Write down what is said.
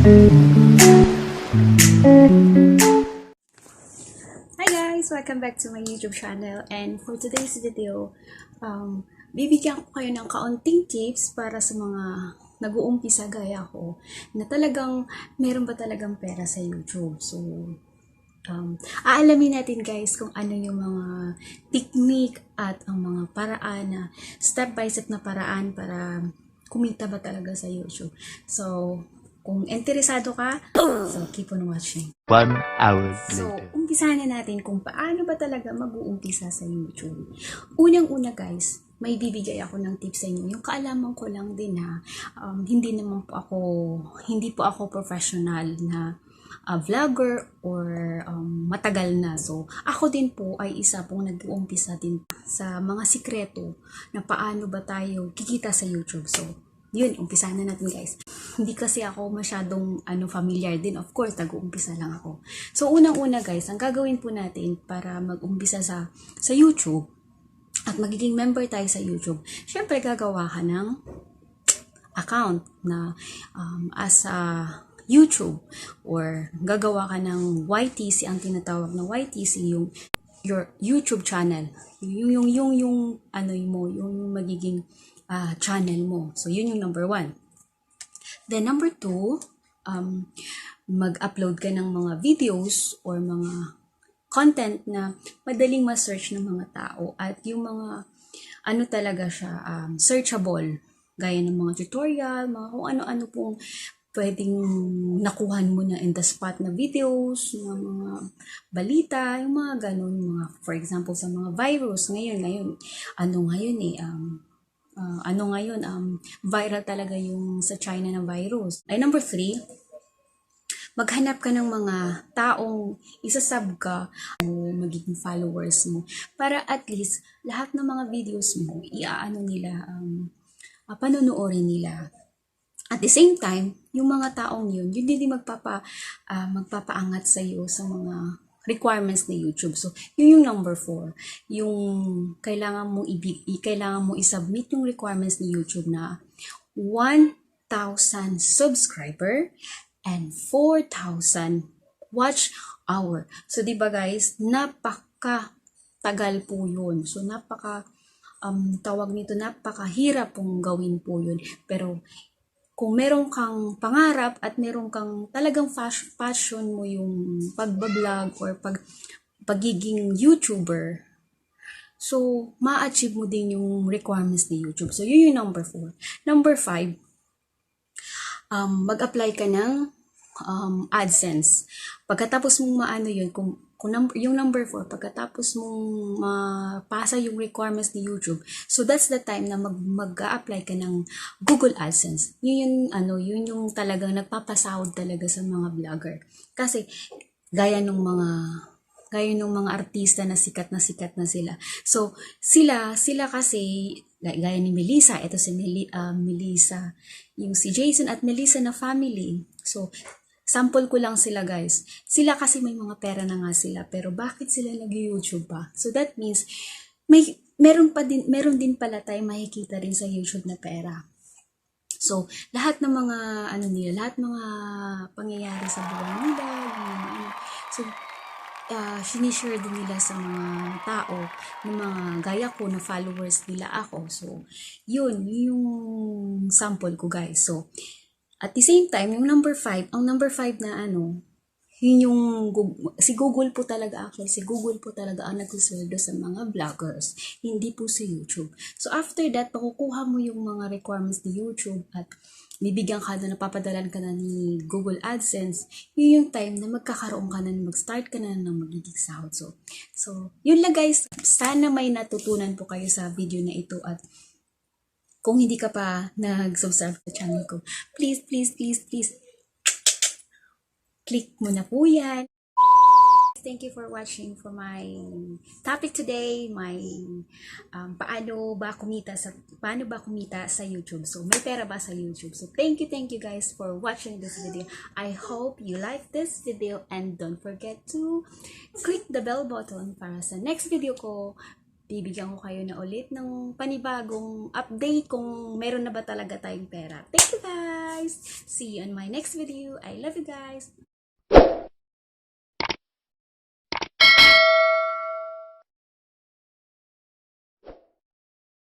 Hi guys! Welcome back to my YouTube channel, and for today's video, bibigyan ko kayo ng kaunting tips para sa mga nag-uumpisa gaya ko na talagang meron ba talagang pera sa YouTube. So, aalamin natin guys kung ano yung mga technique at ang mga paraan na step by step na paraan para kumita ba talaga sa YouTube. So, kung interesado ka, so keep on watching. 1 hour So, later. umpisahan na natin kung paano ba talaga mag-uumpisa sa YouTube. Unang-una guys, may bibigay ako ng tips sa inyo. Yung kaalaman ko lang din ha, hindi po ako professional na vlogger or matagal na. So, ako din po ay isa pong nag-uumpisa din sa mga sikreto na paano ba tayo kikita sa YouTube. So, yun, umpisahan na natin guys. Hindi kasi ako masyadong familiar din. Of course, nag-uumpisa lang ako. So, unang-una guys, ang gagawin po natin para mag-umpisa sa YouTube at magiging member tayo sa YouTube, syempre gagawa ka ng account na as a YouTube or gagawa ka ng YTC, ang tinatawag na YTC, yung your YouTube channel. Yung magiging channel mo. So, yun yung number 1. Then, number 2, mag-upload ka ng mga videos or mga content na madaling ma-search ng mga tao at yung mga talaga siya, searchable, gaya ng mga tutorial, mga kung ano-ano pong pwedeng nakuhan mo na in the spot na videos, mga balita, yung mga ganun, mga, for example, sa mga virus, ngayon, viral talaga yung sa China na virus. Ay, number 3, maghanap ka ng mga taong isasub ka o magiging followers mo para at least lahat ng mga videos mo, panonoorin nila. At the same time, yung mga taong yun din magpapaangat sa iyo sa mga requirements ni YouTube. So, yun yung number 4. Yung kailangan mo i-submit yung requirements ni YouTube na 1,000 subscriber and 4,000 watch hour. So, di ba guys, napaka-tagal po yun. So, napakahirap pong gawin po yun. Pero, kung meron kang pangarap at meron kang talagang passion mo yung pagbablog or pagiging YouTuber, so, ma-achieve mo din yung requirements ni YouTube. So, yun yung number 4. Number 5, mag-apply ka ng AdSense. Pagkatapos mong yung number 4, pagkatapos mong mapasa yung requirements ni YouTube, so that's the time na mag-a-apply ka ng Google AdSense. Yun yung talagang nagpapasahod talaga sa mga vlogger. Kasi gaya ng mga artista na sikat na sila. So sila kasi gaya ni Melissa, ito si Melissa, yung si Jason at Melissa na family. So sample ko lang sila guys. Sila kasi may mga pera na nga sila, pero bakit sila nag-YouTube pa? So that means meron din pala tayong makikita rin sa YouTube na pera. So lahat ng mga lahat mga pangyayari sa buhay nila, so sinishare din nila sa mga tao ng mga gaya ko na followers nila ako. So yun yung sample ko guys. So at the same time, yung number 5, ang number 5 na yun yung si Google po talaga ang nagsusweldo sa mga vloggers, hindi po si YouTube. So after that, makukuha mo yung mga requirements ni YouTube at bibigyan ka na, napapadalan ka na ni Google AdSense, yun yung time na mag-start ka na ng magiging sahod. So yun lang guys, sana may natutunan po kayo sa video na ito at kung hindi ka pa nag-subscribe sa channel ko, please, click mo na po yan. Thank you for watching for my topic today, my paano ba kumita sa YouTube. So, may pera ba sa YouTube? So, thank you guys for watching this video. I hope you like this video and don't forget to click the bell button para sa next video ko. Bibigyan ko kayo na ulit ng panibagong update kung meron na ba talaga tayong pera. Thank you guys! See you on my next video. I love you guys.